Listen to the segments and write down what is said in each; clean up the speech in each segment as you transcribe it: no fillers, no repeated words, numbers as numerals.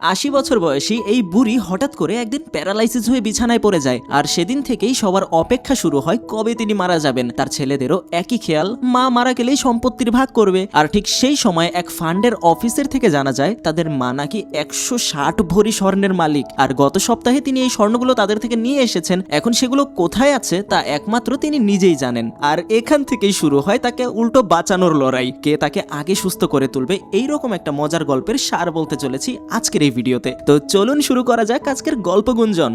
৮০ বছর বয়সী এই বুড়ি হঠাৎ করে একদিন প্যারালাইসিস হয়ে বিছানায় পড়ে যায়। আর সেদিন থেকেই সবার অপেক্ষা শুরু হয় কবে তিনি মারা যাবেন। তার ছেলেদেরও একই খেয়াল, মা মারা গেলেই সম্পত্তির ভাগ করবে। আর ঠিক সেই সময় এক ফান্ডের অফিসের থেকে জানা যায় তাদের মা নাকি ১৬০ ভরি স্বর্ণের মালিক। আর গত সপ্তাহে তিনি এই স্বর্ণগুলো তাদের থেকে নিয়ে এসেছেন। এখন সেগুলো কোথায় আছে তা একমাত্র তিনি নিজেই জানেন। আর এখান থেকেই শুরু হয় তাকে উল্টো বাঁচানোর লড়াই, কে তাকে আগে সুস্থ করে তুলবে। এইরকম একটা মজার গল্পের সার বলতে চলেছি আজকের এই ভিডিওতে। তো চলুন শুরু করা যাক আজকের গল্প গুঞ্জন।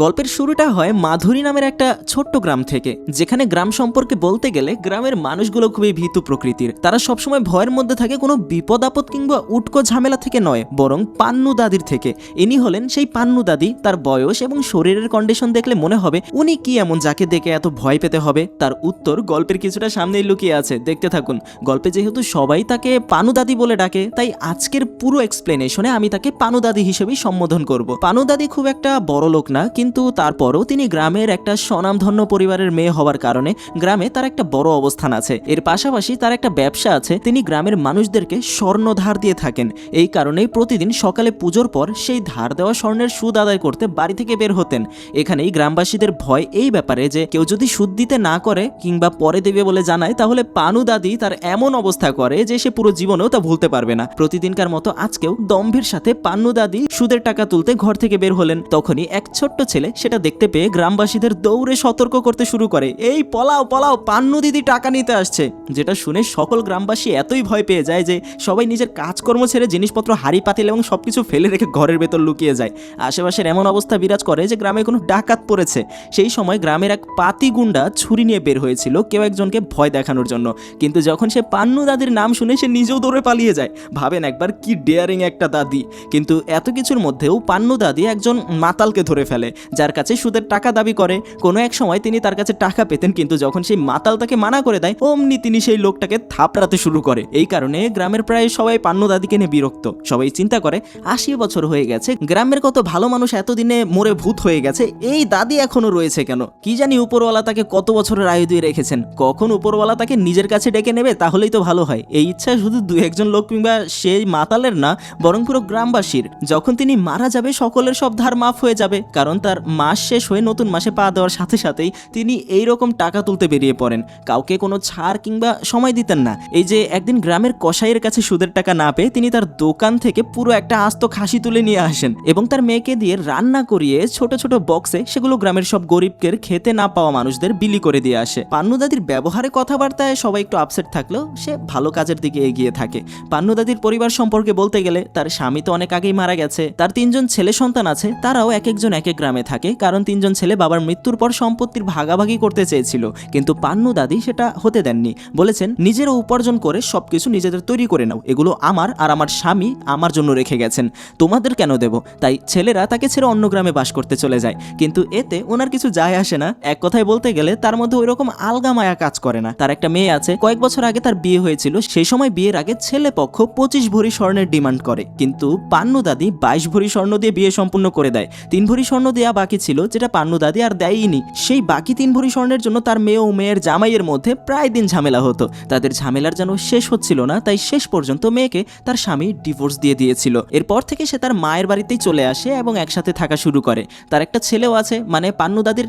গল্পের শুরুটা হয় মাধুরী নামের একটা ছোট্ট গ্রাম থেকে, যেখানে গ্রাম সম্পর্কে বলতে গেলে গ্রামের মানুষগুলো খুবই ভীতু প্রকৃতির। তারা সবসময় ভয়ের মধ্যে থাকে কোনো বিপদ আপদ কিংবা উটকো ঝামেলা থেকে নয়, বরং পান্নু দাদির থেকে। ইনি হলেন সেই পান্নু দাদি। তার বয়স এবং শরীরের কন্ডিশন দেখলে মনে হবে উনি কি এমন যাকে দেখে এত ভয় পেতে হবে। তার উত্তর গল্পের কিছুটা সামনেই লুকিয়ে আছে, দেখতে থাকুন। গল্পে যেহেতু সবাই তাকে পানু দাদি বলে ডাকে, তাই আজকের পুরো এক্সপ্লেনেশনে আমি তাকে পানু দাদি হিসেবেই সম্বোধন করব। পানু দাদি খুব একটা বড় লোক না, কিন্তু তারপরও তিনি গ্রামের একটা স্বনামধন্য পরিবারের মেয়ে হওয়ার কারণে গ্রামে তার একটা বড় অবস্থান আছে। এর পাশাপাশি তার একটা ব্যবসা আছে। তিনি গ্রামের মানুষদেরকে স্বর্ণ ধার দিয়ে থাকেন। এই কারণেই প্রতিদিন সকালে পুজোর পর সেই ধার দেওয়া স্বর্ণের সুদ আদায় করতে বাড়ি থেকে বের হতেন। এখানেই গ্রামবাসীদের ভয় এই ব্যাপারে যে কেউ যদি সুদ দিতে না করে কিংবা পরে দেবে বলে জানায়, তাহলে পানু দাদি তার এমন অবস্থা করে যে সে পুরো জীবনেও তা ভুলতে পারবে না। প্রতিদিনকার মতো আজকেও দম্ভের সাথে পান্নু দাদি সুদের টাকা তুলতে ঘর থেকে বের হলেন। তখনই এক ছোট্ট ছেলে সেটা দেখতে পেয়ে গ্রামবাসীদের দৌড়ে সতর্ক করতে শুরু করে, এই পলাও পলাও, পান্নু দিদি টাকা নিতে আসছে। যেটা শুনে সকল গ্রামবাসী এতই ভয় পেয়ে যায় যে সবাই নিজের কাজকর্ম ছেড়ে জিনিসপত্র হাড়ি পাতিল এবং সবকিছু ফেলে রেখে ঘরের ভেতর লুকিয়ে যায়। আশেপাশের এমন অবস্থা বিরাজ করে যে গ্রামে কোনো ডাকাত পড়েছে। সেই সময় গ্রামের এক পাতি গুন্ডা ছুরি নিয়ে বের হয়েছিল কেউ একজনকে ভয় দেখানোর জন্য। কিন্তু যখন সে পান্নু দাদির নাম শুনে সে নিজেও দৌড়ে পালিয়ে যায়। ভাবেন একবার কি ডেয়ারিং একটা দাদি। কিন্তু এত কিছুর মধ্যেও পান্নু দাদি একজন মাতালকে ধরে ফেলে, যার কাছে সুদের টাকা দাবি করে। কোনো এক সময় তিনি তার কাছে টাকা পেতেন, কিন্তু যখন সেই মাতাল তাকে মানা করে দেয়, অমনি তিনি সেই লোকটাকে থাপড়াতে শুরু করে। এই কারণে গ্রামের প্রায় সবাই পান্নু দাদিকে নিয়ে বিরক্ত। সবাই চিন্তা করে ৮০ বছর হয়ে গেছে, গ্রামের কত ভালো মানুষ এতদিনে মরে ভূত হয়ে গেছে, এই দাদি এখনো রয়েছে কেন? কি জানি উপরওয়ালা তাকে কত বছরের আয়ু দিয়ে রেখেছেন। কখন উপরওয়ালা তাকে নিজের কাছে ডেকে নেবে, তাহলেই তো ভালো হয়। এই ইচ্ছা শুধু দু একজন লোক কিংবা সেই মাতালের না, বরং পুরো গ্রামবাসীর। যখন তিনি মারা যাবে সকলের সব ধার মাফ হয়ে যাবে, কারণ তার মাস শেষ হয়ে নতুন মাসে পা দেওয়ার সাথে সাথেই তিনি এইরকম টাকা তুলতে বেরিয়ে পড়েন। কাউকে কোনো ছাড় কিংবা সময় দিতেন না। এই যে একদিন গ্রামের কসাইয়ের কাছে সুদের টাকা না পেয়ে তিনি তার দোকান থেকে পুরো একটা আস্ত খাসি তুলে নিয়ে আসেন এবং তার মেয়েকে দিয়ে রান্না করিয়ে ছোট ছোট বক্সে সেগুলো গ্রামের সব গরিবকে খেতে না পাওয়া মানুষদের বিলি করে দিয়ে আসে। পান্নু দাদির ব্যবহারে কথাবার্তায় সবাই একটু আপসেট থাকলেও সে ভালো কাজের দিকে এগিয়ে থাকে। পান্নু দাদির পরিবার সম্পর্কে বলতে গেলে তার স্বামী তো অনেক আগেই মারা গেছে। তার ৩ জন ছেলে সন্তান আছে, তারাও এক একজন এক এক গ্রামে থাকে। কারণ ৩ জন ছেলে বাবার মৃত্যুর পর সম্পত্তির ভাগাভাগি করতে চেয়েছিল, কিন্তু পান্নু দাদি সেটা হতে দেননি। বলেছেন নিজেরা উপার্জন করে সবকিছু নিজেদের তৈরি করে নাও, এগুলো আমার আর আমার স্বামী আমার জন্য রেখে গেছেন, তোমাদের কেন দেব? তাই ছেলেরা তাকে ছেড়ে অন্য গ্রামে বাস করতে চলে যায়। কিন্তু এতে ওনার কিছু যায় আসে না। এক কথায় বলতে গেলে তার মধ্যে ওই রকম আলগা মায়া কাজ করে না। তার একটা মেয়ে আছে, কয়েক বছর আগে তার বিয়ে হয়েছিল। সেই সময় বিয়ের আগে ছেলে পক্ষ 25 ভরি স্বর্ণের ডিমান্ড করে, কিন্তু পান্নু দাদি 22 ভরি স্বর্ণ দিয়ে বিয়ে সম্পূর্ণ করে দেয়। 3 ভরি স্বর্ণ দেয়া বাকি ছিল, যেটা পান্নু দাদি আর দেয়নি। সেই বাকি 3 ভরি স্বর্ণের জন্য তার মেয়ে ও মেয়ের জামাইয়ের মধ্যে প্রায় দিন ঝামেলা হতো। তাদের ঝামেলার যেন শেষ হচ্ছিল না, তাই শেষ পর্যন্ত মেয়েকে তার স্বামী ডিভোর্স দিয়ে দিয়েছিল। এরপর থেকে সে তার মায়ের বাড়িতেই চলে আসে এবং একসাথে থাকা শুরু করে। তার একটা ছেলেও আছে, মানে পান্নু দাদির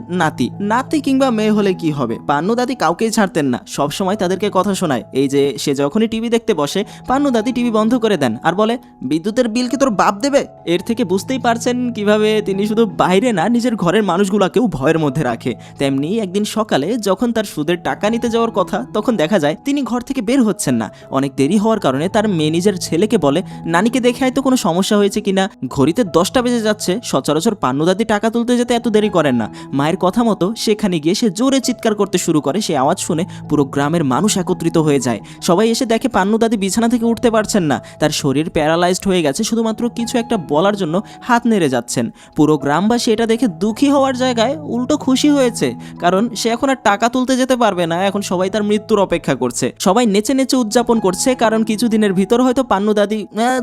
নাতি কিংবা মেয়ে হলে কি হবে, পান্নু দাদি কাউকেই ছাড়তেন না, সবসময় তাদেরকে কথা শোনায়। এই যে সে যখনই টিভি দেখতে বসে, পান্নু দাদি টিভি বন্ধ করে দেন আর বলে, বিদ্যুতের বিল কি তোর বাপ দেবে? এর থেকে বুঝতেই পারছেন কিভাবে তিনি শুধু বাইরে না, নিজের ঘরের মানুষগুলোকেও ভয়ের মধ্যে রাখে। তেমনি একদিন সকালে যখন তার সুদের টাকা নিতে যাওয়ার কথা, তখন দেখা যায় তিনি ঘর থেকে বের হচ্ছেন না। অনেক দেরি হওয়ার কারণে তার মেয়ে নিজের ছেলেকে বলে, নানিকে দেখে হয়তো কোনো সমস্যা হয়েছে কিনা, ঘড়িতে 10টা বেজে যাচ্ছে, সচরাচর পান্নু দাদি টাকা তুলতে যেতে এত দেরি করেন না। মায়ের কথা মতো সেখানে গিয়ে সে জোরে চিৎকার করতে শুরু করে। সে আওয়াজ শুনে পুরো গ্রামের মানুষ একত্রিত হয়ে যায়। সবাই এসে দেখে পান্নু দাদি বিছানা থেকে উঠতে পারছেন না, তার শরীর প্যারালাইজড হয়ে গেছে, শুধুমাত্র কিছু একটা বলার জন্য হাত নেড়ে যাচ্ছেন। পুরো গ্রামবাসী সেটা দেখে দুঃখী হওয়ার জায়গায় উল্টো খুশি হয়েছে, কারণ সে এখন আর টাকা তুলতে যেতে পারবে না, এখন সবাই তার মৃত্যুর অপেক্ষা করছে। সবাই নেচে নেচে উদযাপন করছে, কারণ কিছুদিনের ভিতর হয়তো পান্নু দাদি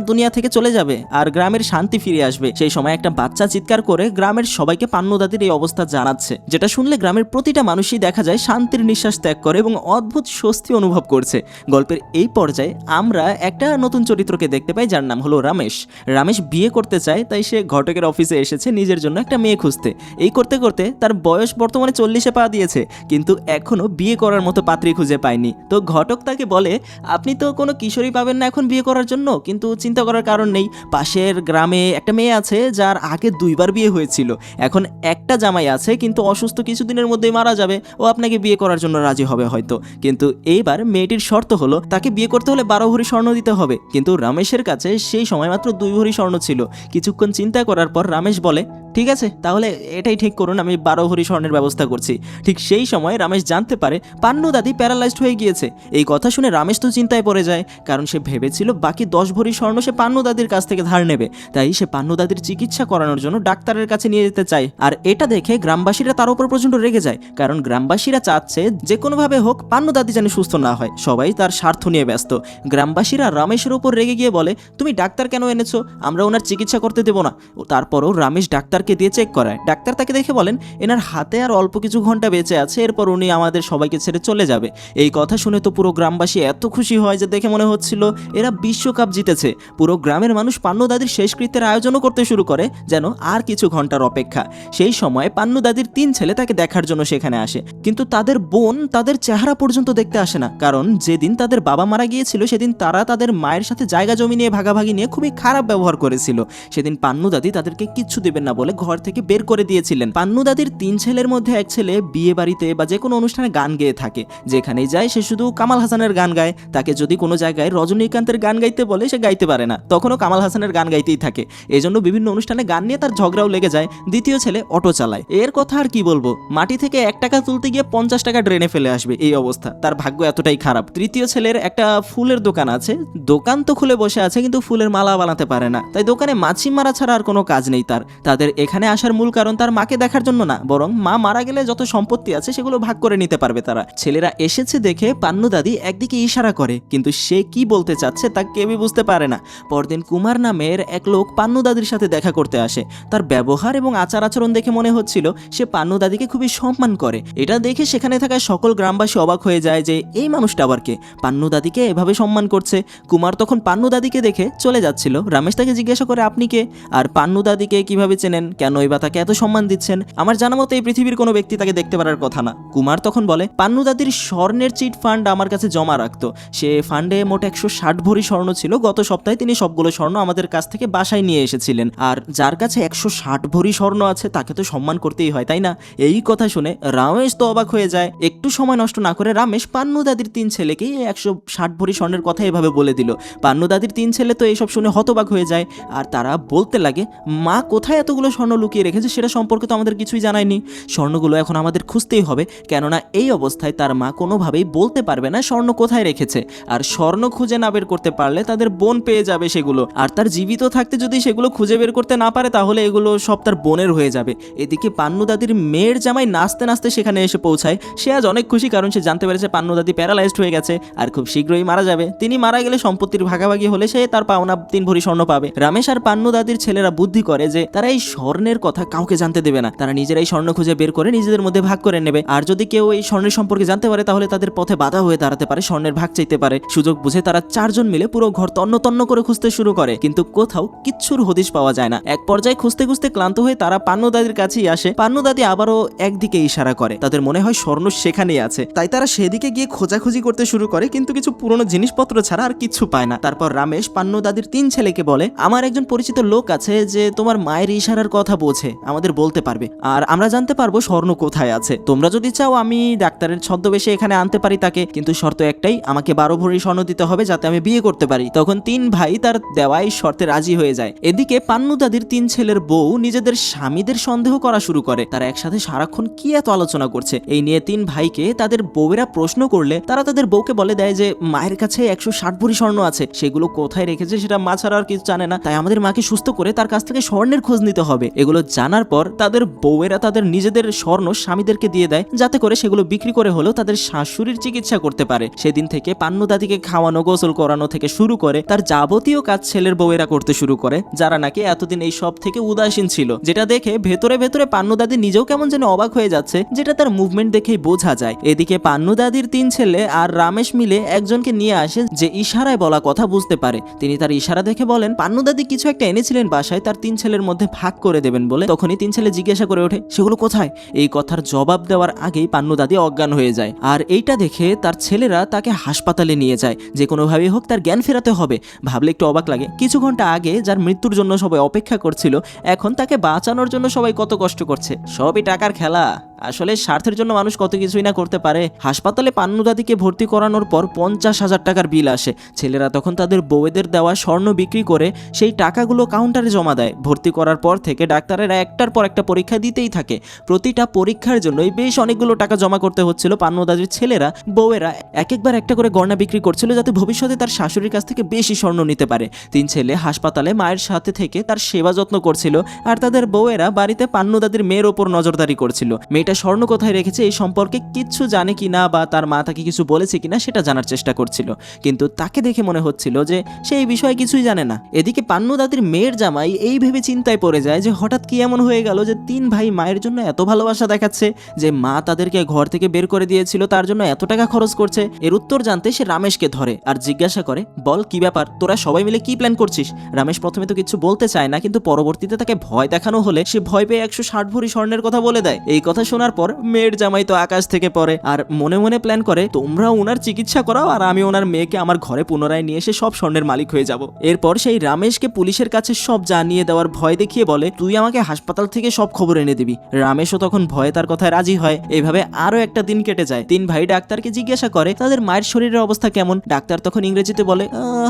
দুনিয়া থেকে চলে যাবে আর গ্রামের শান্তি ফিরে আসবে। সেই সময় একটা বাচ্চা চিৎকার করে গ্রামের সবাইকে পান্নু দাদির এই অবস্থা জানাচ্ছে, যেটা শুনলে গ্রামের প্রতিটা মানুষই দেখা যায় শান্তির নিঃশ্বাস ত্যাগ করে এবং অদ্ভুত স্বস্তি অনুভব করছে। গল্পের এই পর্যায়ে আমরা একটা নতুন চরিত্রকে দেখতে পাই, যার নাম হলো রমেশ। রমেশ বিয়ে করতে চায়, তাই সে ঘটকের অফিসে এসেছে নিজের জন্য একটা মেয়ে খুঁজতে। এই করতে করতে তার বয়স বর্তমানে 40-এ পা দিয়েছে, কিন্তু এখনো বিয়ে করার মতো পাত্রী খুঁজে পায়নি। তো ঘটক তাকে বলে, আপনি তো কোনো কিশোরী পাবেন না এখন বিয়ে করার জন্য, কিন্তু চিন্তা করার কারণ নেই, পাশের গ্রামে একটা মেয়ে আছে যার আগে 2বার বিয়ে হয়েছিল, এখন একটা জামাই আছে কিন্তু অসুস্থ, কিছুদিনের মধ্যেই মারা যাবে, ও আপনাকে বিয়ে করার জন্য রাজি হবে হয়তো। কিন্তু এইবার মেয়েটির শর্ত হলো তাকে বিয়ে করতে হলে 12 ভরি স্বর্ণ দিতে হবে, কিন্তু রমেশের কাছে সেই সময় মাত্র 2 ভরি স্বর্ণ ছিল। কিছুক্ষণ চিন্তা করার পর রমেশ বলে, ঠিক আছে, তাহলে এটাই ঠিক করুন, আমি 12 ভরি স্বর্ণের ব্যবস্থা করছি। ঠিক সেই সময় রমেশ জানতে পারে পান্নু দাদি প্যারালাইজড হয়ে গিয়েছে। এই কথা শুনে রমেশ তো চিন্তায় পড়ে যায়, কারণ সে ভেবেছিল বাকি 10 ভরি স্বর্ণ সে পান্নু দাদির কাছ থেকে ধার নেবে, তাই সে পান্নু দাদির চিকিৎসা করানোর জন্য ডাক্তারের কাছে নিয়ে যেতে চায়। আর এটা দেখে গ্রামবাসীরা তার উপর প্রচন্ড রেগে যায়, কারণ গ্রামবাসীরা চাচ্ছে যে কোনোভাবে হোক পান্নু দাদি যেন সুস্থ না হয়, সবাই তার স্বার্থ নিয়ে ব্যস্ত। গ্রামবাসীরা রমেশের উপর রেগে গিয়ে বলে, তুমি ডাক্তার কেন এনেছো, আমরা ওনার চিকিৎসা করতে দেবো না। তারপরও রমেশ ডাক্তারকে দিয়ে চেক করায়। ডাক্তার তাকে দেখে বলেন, এনার হাতে আর অল্প কিছু ঘন্টা বেঁচে আছে, এরপর উনি আমাদের সবাইকে ছেড়ে চলে যাবে। এই কথা শুনে তো পুরো গ্রামবাসী এত খুশি হয় যে দেখে মনে হচ্ছিল এরা বিশ্বকাপ জিতেছে। পুরো গ্রামের মানুষ পান্নু দাদির শেষকৃত্যের আয়োজনও করতে শুরু করে, যেন আর কিছু ঘন্টার অপেক্ষা। সেই সময় পান্নু দাদির 3 ছেলে তাকে দেখার জন্য সেখানে আসে, কিন্তু তাদের বোন তাদের চেহারা পর্যন্ত দেখতে আসে না, কারণ যেদিন তাদের বাবা মারা গিয়েছিল সেদিন তারা তাদের মায়ের সাথে জায়গা জমি নিয়ে ভাগাভাগি নিয়ে খুবই খারাপ ব্যবহার করেছিল। সেদিন পান্নু দাদি তাদেরকে কিচ্ছু দেবেন না বলে ঘর থেকে বের করে দিয়েছিলেন। পান্নু দাদির 3 ছেলের মধ্যে এক ছেলে বিয়ে বাড়িতে বা যে কোনো অনুষ্ঠানে গান গেয়ে থাকে, যেখানেই যায় সে শুধু কামাল হাসানের গান গায়। তাকে যদি কোনো জায়গায় রজনীকান্তের গান গাইতে বলে সে গাইতে পারে না, তখনও কামাল হাসানের গান গাইতেই থাকে। এজন্য বিভিন্ন অনুষ্ঠানে গান নিয়ে তার ঝগড়াও লেগে যায়। দ্বিতীয় ছেলে অটো চালায়, এর কথা আর কি বলবো, মাটি থেকে 1 টাকা তুলতে গিয়ে 50 টাকা ড্রেনে ফেলে আসবে, এই অবস্থা, তার ভাগ্য এতটাই খারাপ। তৃতীয় ছেলের একটা ফুলের দোকান আছে, দোকান তো খুলে বসে আছে কিন্তু ফুলের মালা বানাতে পারে না, তাই দোকানে মাছি মারা ছাড়া আর কোনো কাজ নেই তাদের এখানে আসার মূল কারণ তার মাকে দেখার জন্য না, বরং মা মারা গেলে যত সম্পত্তি আছে সেগুলো ভাগ করে নিতে পারবে তারা। ছেলেরা এসেছে দেখে পান্নু দাদি একদিকে ইশারা করে, কিন্তু সে কি বলতে চাচ্ছে তা কেউই বুঝতে পারে না। পরদিন কুমার নামের এক লোক পান্নু দাদির সাথে দেখা করতে আসে। তার ব্যবহার এবং আচার আচরণ দেখে মনে হচ্ছিল সে পান্নু দাদিকে খুবই সম্মান করে। এটা দেখে সেখানে থাকা সকল গ্রামবাসী অবাক হয়ে যায় যে এই মানুষটা আবার কে, পান্নু দাদিকে এভাবে সম্মান করছে। কুমার তখন পান্নু দাদিকে দেখে চলে যাচ্ছিল। রমেশ তাকে জিজ্ঞাসা করে, আপনি কে, আর পান্নু দাদিকে কিভাবে চেনেন, কেনই বা তাকে এত সম্মান দিচ্ছেন? আমার জানা মতো এই পৃথিবীর কোনো ব্যক্তি তাকে দেখতে পারার কথা না। কুমার তখন বলে, পান্নু দাদির স্বর্ণের চিট ফান্ড আমার কাছে জমা রাখতো, সে ফান্ডে মোট 160 ভরি স্বর্ণ ছিল। গত সপ্তাহে তিনি সবগুলো স্বর্ণ আমাদের কাছ থেকে বাসায় নিয়ে এসেছিলেন, আর যার কাছে 160 ভরি স্বর্ণ আছে তাকে তো সম্মান করতেই হয়, তাই না? এই কথা শুনে রমেশ তো অবাক হয়ে যায়। একটু সময় নষ্ট না করে রমেশ পান্নু দাদির 3 ছেলেকেই 160 ভরি স্বর্ণের কথা এভাবে বলে দিল। পান্নু দাদির 3 ছেলে তো এইসব শুনে হতবাক হয়ে যায়, আর তারা বলতে লাগে, মা কোথায় এতগুলো স্বর্ণ লুকিয়ে রেখেছে সেটা সম্পর্কে তো আমাদের কিছুই জানায়নি, স্বর্ণগুলো এখন আমাদের খুঁজতেই হবে, কেননা এই অবস্থায় তার মা কোনোভাবেই বলতে পারবে না স্বর্ণ কোথায় রেখেছে, আর স্বর্ণ খুঁজে না বের করতে পারলে তাদের বোন পেয়ে যাবে সেগুলো, আর তার জীবিত থাকতে যদি সেগুলো খুঁজে বের করতে না পারে তাহলে এগুলো সব তার বোনের হয়ে যাবে। এদিকে পান্নু দাদির মেয়ের জামাই নাচতে নাচতে সেখানে এসে পৌঁছায়। সে আজ অনেক খুশি, কারণ সে জানতে পেরেছে পান্নু দাদি প্যারালাইজড হয়ে গেছে আর খুব শীঘ্রই মারা যাবে। তিনি মারা গেলে সম্পত্তির ভাগাভাগি হলে সে তার পাওনা 3 ভরি স্বর্ণ পাবে। রমেশ আর পান্নু দাদির ছেলেরা বুদ্ধি করে যে তারা এই স্বর্ণের কথা কাউকে জানতে দেবে না, তারা নিজেরাই স্বর্ণ খুঁজে বের করে নিজেদের মধ্যে ভাগ করে নেবে, আর যদি কেউ এই স্বর্ণের সম্পর্কে জানতে পারে তাহলে তাদের পথে বাধা হয়ে দাঁড়াতে পারে, স্বর্ণের ভাগ চাইতে পারে। সুযোগ বুঝে তারা 4 জন মিলে পুরো ঘর তন্ন তন্ন করে খুঁজতে শুরু করে, কিন্তু কোথাও কিচ্ছুর হদিশ পাওয়া যায় না। এক পর্যায়ে খুঁজতে খুঁজতে ক্লান্ত হয়ে তারা পান্নু দাদির কাছেই আসে। পান্নু দাদি আবারও একদিকে ইশারা করে, তাদের মনে হয় স্বর্ণ সেখানেই আছে, তাই তারা সেদিকে গিয়ে খোঁজাখুঁজি করতে শুরু করে, কিন্তু কিছু পুরনো জিনিসপত্র ছাড়া আর কিছু পায় না। তারপর রমেশ পান্নু দাদির 3 ছেলেকে বলে, আমার একজন পরিচিত লোক আছে যে তোমার মায়ের ইশারার কথা বোঝে, আমাদের বলতে পারবে, আর আমরা জানতে পারবো স্বর্ণ কোথায় আছে। তোমরা যদি চাও আমি ডাক্তারের ছদ্মবেশে এখানে আনতে পারি তাকে, কিন্তু শর্ত একটাই, আমাকে 12 ভরি স্বর্ণ দিতে হবে যাতে আমি বিয়ে করতে পারি। তখন 3 ভাই তার দেওয়াই শর্তে রাজি হয়ে যায়। এদিকে পান্নু দাদির 3 ছেলের বউ নিজেদের স্বামীদের সন্দেহ করা শুরু করে, তারা একসাথে সারাক্ষণ কি এত আলোচনা করছে এই নিয়ে 3 ভাইকে তাদের বউয়েরা প্রশ্ন করলে তারা তাদের বউকে বলে দেয় যে মায়ের কাছে 160 ভরি স্বর্ণ আছে, সেগুলো কোথায় রেখেছে সেটা মা ছাড়া আর কিছু জানে না, তাই আমাদের মাকে সুস্থ করে তার কাছ থেকে স্বর্ণের খোঁজ নিতে হবে। এগুলো জানার পর তাদের বউয়েরা তাদের নিজেদের স্বর্ণ স্বামীদেরকে দিয়ে দেয়, যাতে করে সেগুলো বিক্রি করে হলেও তাদের শাশুড়ির চিকিৎসা করতে পারে। সেদিন থেকে পান্নু দাদিকে খাওয়ানো, গোসল করানো থেকে শুরু করে তার যাবতীয় কাজ ছেলের বউয়েরা করতে শুরু করে, যারা নাকি এতদিন এই সব থেকে উদাসীন ছিল, যেটা দেখে ভেতরে ভেতরে পান্নু দাদি নিজেও কেমন যেন অবাক হয়ে যাচ্ছে, যেটা তার মুভমেন্ট দেখেই বোঝা যায়। এদিকে পান্নু দাদির 3 ছেলে আর রামেশ মিলে একজনকে নিয়ে আসে যে ইশারায় বলা কথা বুঝতে পারে। তিনি তার ইশারা দেখে বলেন পান্নু দাদি কিছু একটা এনেছিলেন বাসায়, তার 3 ছেলের মধ্যে ভাগ করে দেবেন বলে। তখনই 3 ছেলে জিজ্ঞাসা করে ওঠে সেগুলো কোথায়। এই কথার জবাব দেওয়ার আগেই পান্নু দাদি অজ্ঞান হয়ে যায়। আর এইটা দেখে তার ছেলেরা তাকে হাসপাতালে নিয়ে যায়, যে কোনোভাবেই হোক তার জ্ঞান ফেরাতে হবে। ভাবলে একটু অবাক লাগে, কিছু ঘন্টা আগে যার মৃত্যুর জন্য সবাই অপেক্ষা করছিল, এখন তাকে বাঁচানোর জন্য সবাই কত কষ্ট করছে। সবই টাকার খেলা। আসলে স্বার্থের জন্য মানুষ কত কিছুই না করতে পারে। হাসপাতালে পান্নু দাদিকে ভর্তি করানোর পর 50,000 টাকার বিল আসে। ছেলেরা তখন তাদের বউয়েদের দেওয়া স্বর্ণ বিক্রি করে সেই টাকাগুলো কাউন্টারে জমা দেয়। ভর্তি করার পর থেকে ডাক্তারেরা একটার পর একটা পরীক্ষা দিতেই থাকে। প্রতিটা পরীক্ষার জন্যই বেশ অনেকগুলো টাকা জমা করতে হচ্ছিল। পান্নু দাদির ছেলেরা বউয়েরা একবার একটা করে গয়না বিক্রি করছিল, যাতে ভবিষ্যতে তার শাশুড়ির কাছ থেকে বেশি স্বর্ণ নিতে পারে। 3 ছেলে হাসপাতালে মায়ের সাথে থেকে তার সেবা যত্ন করছিল, আর তাদের বউয়েরা বাড়িতে পান্নু দাদির মেয়ের ওপর নজরদারি করছিল। মেয়েটা স্বর্ণ কোথায় রেখেছে এই সম্পর্কে কিচ্ছু জানে কিনা বা তার মা তাকে কিছু বলেছে কিনা সেটা জানার চেষ্টা করছিল, কিন্তু তাকে দেখে মনে হচ্ছিল যে সে এই বিষয়ে কিছুই জানে না। এদিকে পান্নু দাদির মেয়ের জামাই এই ভেবে চিন্তায় পড়ে যায় যে হঠাৎ কি এমন হয়ে গেল যে 3 ভাই মায়ের জন্য এত ভালোবাসা দেখাচ্ছে, যে মা তাদেরকে ঘর থেকে বের করে দিয়েছিল তার জন্য এত টাকা খরচ করছে। এর উত্তর জানতে সে রামেশকে ধরে আর জিজ্ঞাসা করে বল কি ব্যাপার, তোরা সবাই মিলে কি প্ল্যান করছিস। রামেশ প্রথমে তো কিছু বলতে চায় না, কিন্তু পরবর্তীতে তাকে ভয় দেখানো হলে সে ভয় পেয়ে 160 ভরি স্বর্ণের কথা বলে দেয়। এই কথা শোনার পর মেয়ের জামাই তো আকাশ থেকে পড়ে আর মনে মনে প্ল্যান করে তোমরা ওনার চিকিৎসা করাও আর আমি ওনার মেয়েকে আমার ঘরে পুনরায় নিয়ে এসে সব স্বর্ণের মালিক হয়ে যাব। এরপর সেই রামেশকে পুলিশের কাছে সব জানিয়ে দেওয়ার ভয় দেখিয়ে বলে তুই আমাকে হাসপাতাল থেকে সব খবর এনে দিবি। রামেশও তখন ভয়ে তার কথায় রাজি হয়। এইভাবে আরো একটা দিন কেটে যায়। 3 ভাই ডাক্তারকে জিজ্ঞাসা করে তাদের মায়ের শরীরের অবস্থা কেমন। ডাক্তার তখন ইংরেজিতে বলে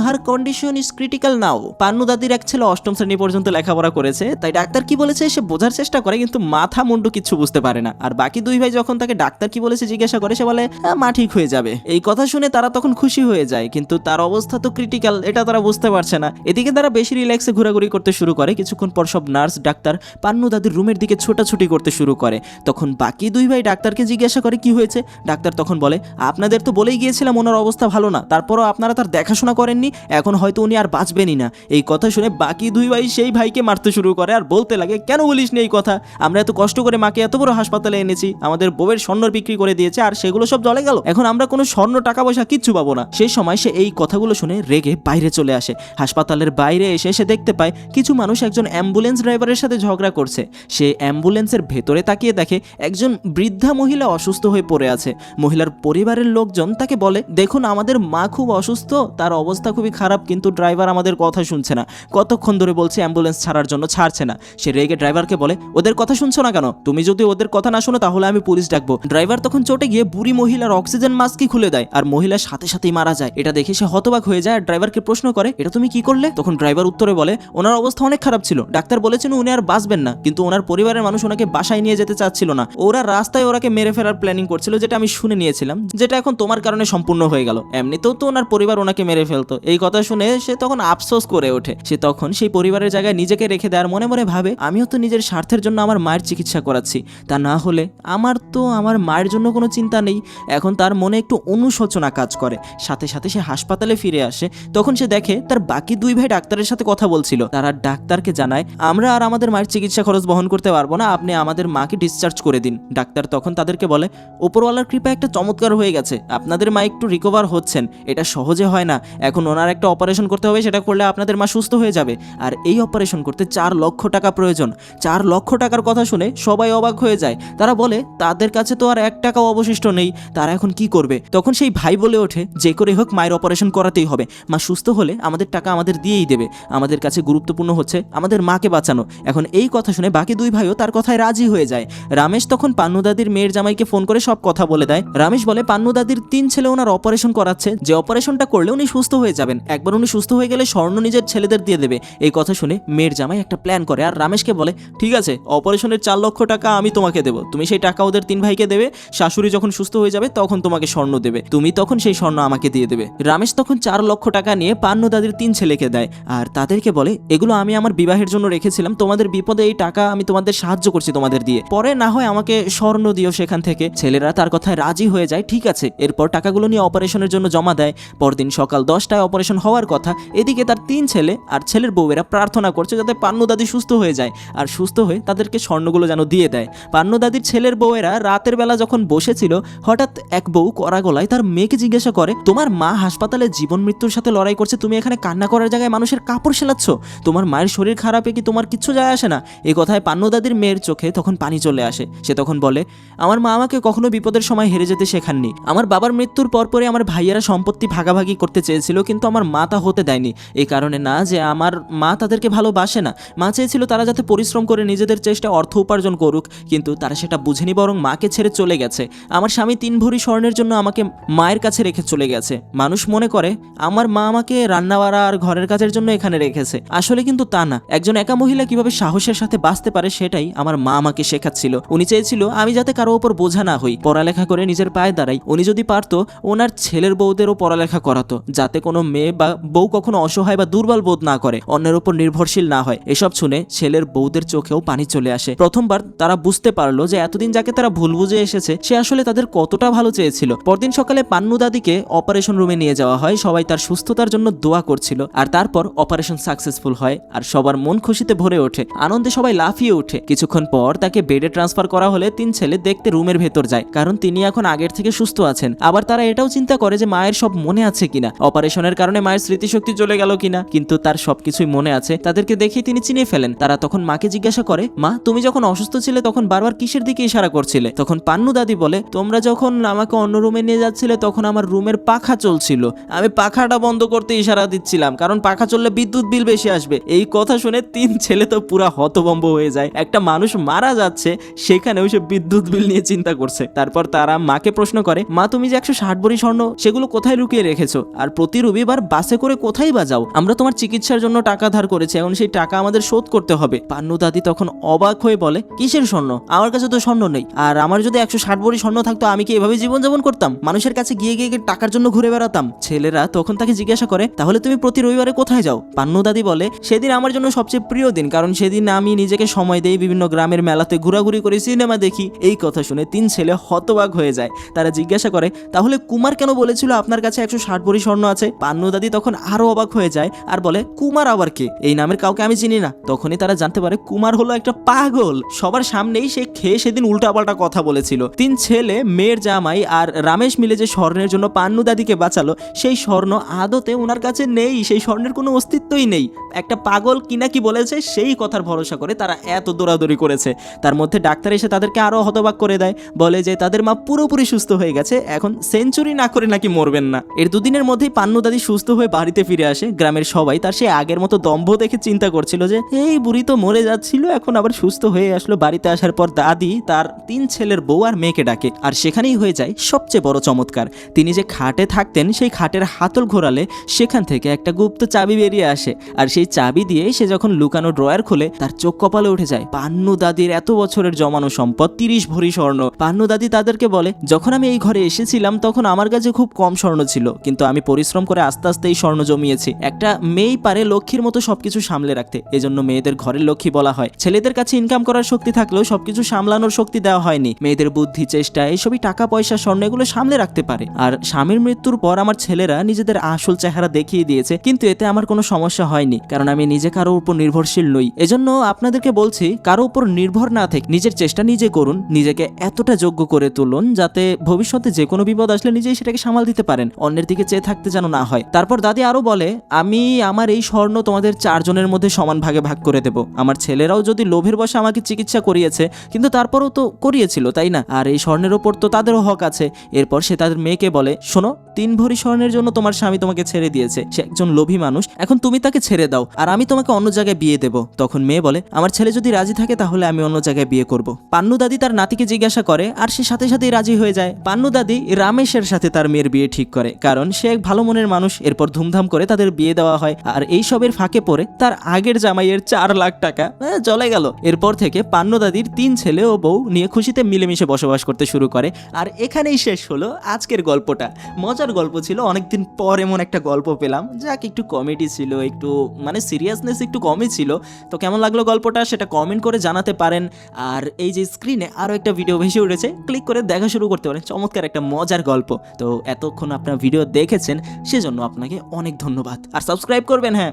হার কন্ডিশন ইজ ক্রিটিক্যাল নাও। পান্নু দাদির এক ছেলে 8ম শ্রেণী পর্যন্ত লেখাপড়া করেছে, তাই ডাক্তার কি বলেছে সে বোঝার চেষ্টা করে, কিন্তু মাথা মুন্ডু কিছু বুঝতে পারে না। আর বাকি 2 ভাই যখন তাকে ডাক্তার কি বলেছে জিজ্ঞাসা করে, সে বলে মা ঠিক হয়ে যাবে। এই কথা শুনে তারা তখন খুশি হয়ে যায়, কিন্তু তার অবস্থা তো ক্রিটিক্যাল, এটা তারা বুঝতে পারছে না। এদিকে তারা বেশি রিল্যাক্সে ঘোরাঘুরি করতে শুরু করে। কিছুক্ষণ পর সব নার্স ডাক্তার পান্নু দাদির রুমের দিকে ছোটাছুটি করতে শুরু করে। তখন বাকি 2 ভাই ডাক্তারকে জিজ্ঞাসা করে কি হয়েছে। ডাক্তার তখন বলে আপনাদের তো বলেই গিয়েছিলাম ওনার অবস্থা ভালো না, তারপরও আপনারা তার দেখাশোনা করেননি, এখন হয়তো উনি আর বাঁচবেনই না। এই কথা শুনে বাকি 2 ভাই সেই ভাইকে মারতে শুরু করে আর বলতে লাগে কেন বলিস নি এই কথা, আমরা এত কষ্ট করে মাকে এত বড় হাসপাতালে এনেছি, আমাদের বউয়ের স্বর্ণ বিক্রি করে দিয়েছে আর সেগুলো সব জলে গেল, এখন আমরা কোনো স্বর্ণ টাকা পয়সা কিচ্ছু পাবো না। সেই সময় সে এই কথাগুলো শুনে রেগে বাইরে চলে আসে। হাসপাতালের বাইরে এসে সে দেখতে পায় কিছু মানুষ একজন অ্যাম্বুলেন্স ড্রাইভারের সাথে ঝগড়া করছে। সে অ্যাম্বুলেন্সের ভেতরে তাকিয়ে দেখে একজন বৃদ্ধা মহিলা অসুস্থ হয়ে পড়ে আছে। মহিলার পরিবারের লোকজন তাকে বলে দেখুন আমাদের মা খুব অসুস্থ, তার অবস্থা খুবই খারাপ, কিন্তু ড্রাইভার আমাদের কথা শুনছে না, কতক্ষণ ধরে বলছে অ্যাম্বুলেন্স ছাড়ার জন্য, ছাড়ছে না। সে রেগে ড্রাইভারকে বলে ওদের কথা শুনছো না কেন, তুমি যদি ওদের কথা না শোনো তাহলে আমি পুলিশ ডাকবো। ড্রাইভার তখন চটে গিয়ে বুড়ি মহিলার অক্সিজেন মাস্কই খুলে দেয় আর মহিলার সাথে সাথেই মারা যায়। এটা দেখে সে হতবাক হয়ে যায় আর ড্রাইভারকে প্রশ্ন করে এটা তুমি কি করলে। তখন ড্রাইভার উত্তরে বলে ওনার অবস্থা অনেক খারাপ ছিল, ডাক্তার বলেছেন উনি আর বাঁচবেন না, কিন্তু ওনার পরিবারের মানুষ ওনাকে বাসায় নিয়ে যেতে চাচ্ছিল না, ওরা রাস্তায় ওরাকে মেরে ফেলার প্ল্যানিং করছিল, যেটা আমি শুনে নিয়েছিলাম, যেটা এখন তোমার কারণে সম্পূর্ণ হয়ে গেল, এমনিতেও তো ওনার পরিবার ওনাকে মেরে ফেলতো। এই কথা শুনে সে তখন আফসোস করে ওঠে। সে তখন সেই পরিবারের জায়গায় নিজেকে রেখে দেয় আর মনে মনে ভাবে আমিও তো নিজের স্বার্থের জন্য আমার মায়ের চিকিৎসা করাচ্ছি, তা না হলে আমার তো আমার মায়ের জন্য কোনো চিন্তা নেই। এখন তার মনে একটু অনুশোচনা কাজ করে। সাথে সাথে সে হাসপাতালে ফিরে আসে। তখন সে দেখে তার বাকি 2 ভাই ডাক্তারের সাথে কথা বলছিল। তারা ডাক্তারকে জানায় আমরা আর আমাদের মায়ের চিকিৎসা খরচ বহন করতে পারবো না, আপনি আমাদের মাকে ডিসচার্জ করে দিন। ডাক্তার তখন তাদেরকে বলে উপরওয়ালার কৃপা একটা চমৎকার হয়ে গেছে, আপনাদের মা একটু রিকভার হচ্ছেন, এটা সহজে হয় না, এখন ওনার একটা অপারেশন করতে হবে, সেটা করলে আপনাদের মা সুস্থ হয়ে যাবে, আর এই অপারেশন করতে 4 লক্ষ টাকা প্রয়োজন। 4 লক্ষ টাকার কথা শুনে সবাই অবাক হয়ে যায়। তারা বলে তাদের কাছে তো আর 1 টাকাও অবশিষ্ট নেই, তারা এখন কি করবে। তখন সেই ভাই বলে ওঠে যে করে হোক মায়ের অপারেশন করাতেই হবে, মা সুস্থ হলে আমাদের টাকা আমাদের দিয়েই দেবে, আমাদের কাছে গুরুত্বপূর্ণ হচ্ছে আমাদের মাকে বাঁচানো। এখন এই কথা শুনে বাকি 2 ভাইও তার কথায় রাজি হয়ে যায়। রামেশ তখন পান্নু দাদির মেয়ের জামাইকে ফোন করে সব কথা বলে দেয়। রামেশ বলে পান্নু দাদির 3 ছেলে ওনার অপারেশন করাচ্ছে, যে অপারেশনটা করলে উনি সুস্থ হয়ে যাবেন, একবার উনি সুস্থ হয়ে গেলে স্বর্ণ নিজের ছেলেদের দিয়ে দেবে। এই কথা শুনে মেয়ের জামাই একটা প্ল্যান করে আর রামেশকে বলে ঠিক আছে অপারেশনের 4 লক্ষ টাকা আমি তোমাকে দেবো, বলো, তুমি সেই টাকা ওদের 3 ভাইকে দেবে, শাশুড়ি যখন সুস্থ হয়ে যাবে তখন তোমাকে স্বর্ণ দেবে, তুমি তখন সেই স্বর্ণ আমাকে দিয়ে দেবে। রমেশ তখন 4 লক্ষ টাকা নিয়ে পান্নু দাদির 3 ছেলেকে দেয় আর তাদেরকে বলে, এগুলো আমি আমার বিবাহের জন্য রেখেছিলাম, তোমাদের বিপদে এই টাকা আমি তোমাদের সাহায্য করছি তোমাদের দিয়ে, পরে না হয় আমাকে স্বর্ণ দিও সেখান থেকে। ছেলেরা তার কথায় রাজি হয়ে যায়, ঠিক আছে। এরপর টাকাগুলো নিয়ে অপারেশনের জন্য জমা দেয়। পরদিন সকাল 10টায় অপারেশন হওয়ার কথা, এদিকে তার 3 ছেলে আর ছেলের বউয়েরা প্রার্থনা করছে যাতে পান্নু দাদি সুস্থ হয়ে যায় আর সুস্থ হয়ে তাদেরকে স্বর্ণগুলো যেন দিয়ে দেয়। পান্নু দাদির ছেলের বউয়েরা রাতের বেলা যখন বসেছিল, হঠাৎ এক বউ কড়া গলায় তার মেয়েকে জিজ্ঞাসা করে, তোমার মা হাসপাতালে জীবন মৃত্যুর সাথে লড়াই করছে, তুমি এখানে কান্না করার জায়গায় মানুষের কাপড় সেলাচ্ছ, তোমার মায়ের শরীর খারাপে কি তোমার কিচ্ছু যায় আসে না? এই কথায় পান্নু দাদির মেয়ের চোখে তখন পানি চলে আসে। সে তখন বলে, আমার মা আমাকে কখনো বিপদের সময় হেরে যেতে শেখাননি। আমার বাবার মৃত্যুর পরপরে আমার ভাইয়েরা সম্পত্তি ভাগাভাগি করতে চেয়েছিল, কিন্তু আমার মা তা হতে দেয়নি। এই কারণে না যে আমার মা তাদেরকে ভালোবাসে না, মা চেয়েছিল তারা যাতে পরিশ্রম করে নিজেদের চেষ্টায় অর্থ উপার্জন করুক, কিন্তু তারা সেটা বুঝেনি, বরং মাকে ছেড়ে চলে গেছে। আমার স্বামী 3 ভরি স্বর্ণের জন্য আমাকে মায়ের কাছে রেখে চলে গেছে। মানুষ মনে করে আমার মা আমাকে রান্নাবাড়া আর ঘরের কাজের জন্য এখানে রেখেছে, আসলে কিন্তু তা না। একজন একা মহিলা কিভাবে সাহসের সাথে বাঁচতে পারে সেটাই আমার মা আমাকে শেখাচ্ছিল। উনি চেয়েছিল আমি যাতে কারো উপর বোঝা না হই, পড়ালেখা করে নিজের পায়ে দাঁড়াই। উনি যদি পারতো ওনার ছেলের বউদেরও পড়ালেখা করাতো, যাতে কোনো মেয়ে বা বউ কখনো অসহায় বা দুর্বল বোধ না করে, অন্যের উপর নির্ভরশীল না হয়। এসব শুনে ছেলের বউদের চোখেও পানি চলে আসে। প্রথমবার তারা বুঝতে পারলো যে এতদিন যাকে তারা ভুল বুঝে এসেছে সে আসলে তাদের কতটা ভালো চেয়েছিল। পরদিন সকালে পান্নু দাদিকে অপারেশন রুমে নিয়ে যাওয়া হয়, সবাই তার সুস্থতার জন্য দোয়া করছিল। আর তারপর অপারেশন সাকসেসফুল হয় আর সবার মন খুশিতে ভরে ওঠে, আনন্দে সবাই লাফিয়ে ওঠে। কিছুক্ষণ পর তাকে বেডে ট্রান্সফার করা হলে 3 ছেলে দেখতে রুমের ভেতর যায়, কারণ তিনি এখন আগের থেকে সুস্থ আছেন। আবার তারা এটাও চিন্তা করে যে মায়ের সব মনে আছে কিনা, অপারেশনের কারণে মায়ের স্মৃতিশক্তি চলে গেল কিনা, কিন্তু তার সবকিছুই মনে আছে। তাদেরকে দেখেই তিনি চিনে ফেলেন। তারা তখন মাকে জিজ্ঞাসা করে, মা তুমি যখন অসুস্থ ছিলে তখন বারবার কিসের দিকে ইশারা করছিলে? তখন পান্নু দাদি বলে, তোমরা যখন আমাকে অন্য রুমে নিয়ে যাচ্ছিলে তখন আমার রুমের পাখা চলছিল, আমি পাখাটা বন্ধ করতে ইশারা দিচ্ছিলাম, কারণ পাখা চললে বিদ্যুৎ বিল বেশি আসবে। এই কথা শুনে 3 ছেলে তো পুরা হতভম্ব হয়ে যায়। একটা মানুষ মারা যাচ্ছে, সেখানেও সে বিদ্যুৎ বিল নিয়ে চিন্তা করছে। তারপর তারা মাকে প্রশ্ন করে, মা তুমি যে 160 ভরি স্বর্ণ সেগুলো কোথায় লুকিয়ে রেখেছো? আর প্রতি রবিবার বাসে করে কোথায় বাজাও? আমরা তোমার চিকিৎসার জন্য টাকা ধার করেছি, এখন সেই টাকা আমাদের শোধ করতে হবে। পান্নু দাদি তখন অবাক হয়ে বলে, কিসের স্বর্ণ? আমার কাছে তো স্বর্ণ নেই। আর আমার যদি 160 ভরি স্বর্ণ থাকতো আমি কি এভাবে জীবনযাপন করতাম? মানুষের কাছে গিয়ে গিয়ে টাকার জন্য ঘুরে বেড়াতাম? ছেলেরা তখন তাকে জিজ্ঞাসা করে, তাহলে তুমি প্রতি রবিবারে কোথায় যাও? পান্নু দাদি বলে, সেদিন আমার জন্য সবচেয়ে প্রিয় দিন, কারণ সেদিন আমি নিজেকে সময় দেই, বিভিন্ন গ্রামের মেলাতে ঘোরাঘুরি করে সিনেমা দেখি। এই কথা শুনে 3 ছেলে হতবাক হয়ে যায়। তারা জিজ্ঞাসা করে, তাহলে কুমার কেন বলেছিল আপনার কাছে 160 ভরি স্বর্ণ আছে? পান্নু দাদি তখন আরো অবাক হয়ে যায় আর বলে, কুমার আবার কে? এই নামের কাউকে আমি চিনি না। তখনই তারা জানতে পারে কুমার হলো একটা পাগল। সবার সামনেই সে খেয়ে সেদিন উল্টাপাল্টা কথা বলেছিল। 3 ছেলে, মেয়ের জামাই আর রমেশ মিলে যে স্বর্ণের জন্য পান্নু দাদিকে বাঁচালো, সেই স্বর্ণ আদতে ওনার কাছে নেই, সেই স্বর্ণের কোনো অস্তিত্বই নেই। একটা পাগল কিনা কি বলেছে সেই কথার ভরসা করে তারা এত দৌড়াদৌড়ি করেছে। তার মধ্যে ডাক্তার এসে তাদেরকে আরো হতবাক করে দেয়, বলে যে তাদের মা পুরোপুরি সুস্থ হয়ে গেছে, এখন সেঞ্চুরি না করে নাকি মরবেন না। এর 2 দিনের মধ্যেই পান্নু দাদি সুস্থ হয়ে বাড়িতে ফিরে আসে। গ্রামের সবাই তার সেই আগের মতো দম্ভ দেখে চিন্তা করছিল যে এই বুড়ি তো মরে যাচ্ছিল, এখন আবার সুস্থ হয়ে আসলো। বাড়িতে আসার পর দাদি তার 3 ছেলের বউ আর মেয়েকে ডাকে, আর সেখানেই হয়ে যায় সবচেয়ে বড় চমৎকার। তিনি যে খাটে থাকতেন সেই খাটের হাতল ঘোরালে সেখান থেকে একটা গুপ্ত চাবি বেরিয়ে আসে, আর সেই চাবি দিয়ে সে যখন লুকানো ড্রয়ার খুলে তার চোখ কপালে উঠে যায়। পান্নু দাদির এত বছরের জমানো সম্পদ 30 ভরি স্বর্ণ। পান্নু দাদি তাদেরকে বলে, যখন আমি এই ঘরে এসেছিলাম তখন আমার কাছে খুব কম স্বর্ণ ছিল, কিন্তু আমি পরিশ্রম করে আস্তে আস্তে এই স্বর্ণ জমিয়েছি। একটা মেয়েই পারে লক্ষ্মীর মতো সবকিছু সামলে রাখতে, এজন্য মেয়েদের ঘরের লক্ষ্মী বলা হয়। ছেলেদের কাছে ইনকাম করার শক্তি থাকলেও সবকিছু সামলানোর শক্তি দেওয়া হয়নি। মেয়েদের বুদ্ধি, চেষ্টা, এইসবই টাকা পয়সা স্বর্ণ এগুলো সামলে রাখতে পারে। আর স্বামীর মৃত্যুর পর আমার ছেলেরা নিজেদের আসল চেহারা দেখিয়ে দিয়েছে, কিন্তু এতে আমার কোনো সমস্যা হয়নি, কারণ আমি নিজে কারোর উপর নির্ভরশীল নই। এজন্য আপনাদেরকে বলছি, কারো উপর নির্ভর না থেকে নিজের চেষ্টা নিজে করুন, নিজেকে এতটা যোগ্য করে তুলুন যাতে ভবিষ্যতে যে কোনো বিপদ আসলে নিজেই সেটাকে সামাল দিতে পারেন, অন্যের দিকে চেয়ে থাকতে যেন না হয়। তারপর দাদি আরো বলে, আমি আমার এই স্বর্ণ তোমাদের 4 জনের মধ্যে সমান ভাগে ভাগ করে দেব। আমার ছেলেরাও যদি লোভের বশে আমাকে চিকিৎসা করিয়েছে, কিন্তু তারপরও তো করিয়েছিল, তাই না? আর এই স্বর্ণের ওপর তো তাদেরও হক আছে। এরপর সে তাদের মেয়েকে বলে, শোনো, 3 ভরি স্বর্ণের জন্য তোমার স্বামী তোমাকে ছেড়ে দিয়েছে, সে একজন লোভী মানুষ, এখন তুমি তাকে ছেড়ে দাও আর আমি তোমাকে অন্য জায়গায় বিয়ে দেব। তখন মেয়ে বলে, আমার ছেলে যদি রাজি থাকে তাহলে আমি অন্য জায়গায় বিয়ে করব। পান্নু দাদি তার নাতিকে জিজ্ঞাসা করে, আর সে সাথে সাথেই রাজি হয়ে যায়। পান্নু দাদি রমেশের সাথে তার মেয়ের বিয়ে ঠিক করে, কারণ সে এক ভালো মনের মানুষ। এরপর ধুমধাম করে তাদের বিয়ে দেওয়া হয়, আর এই সবের ফাঁকে পড়ে তার আগের জামাইয়ের 4 লাখ টাকা চলে গেল। এরপর থেকে পান্নু দাদির 3 ছেলে ও ও বউ নিয়ে খুশিতে মিলেমিশে বসবাস করতে শুরু করে। আর এখানেই শেষ হলো আজকের গল্পটা। মজার গল্প ছিল, অনেকদিন পর এমন একটা গল্প পেলাম, যাক একটু কমেডি ছিল, একটু মানে সিরিয়াসনেস একটু কমই ছিল। তো কেমন লাগলো গল্পটা সেটা কমেন্ট করে জানাতে পারেন। আর এই যে স্ক্রিনে আরও একটা ভিডিও ভেসে উঠেছে, ক্লিক করে দেখা শুরু করতে পারেন। চমৎকার একটা মজার গল্প। তো এতক্ষণ আপনার ভিডিও দেখেছেন সেজন্য আপনাকে অনেক ধন্যবাদ, আর সাবস্ক্রাইব করবেন। হ্যাঁ।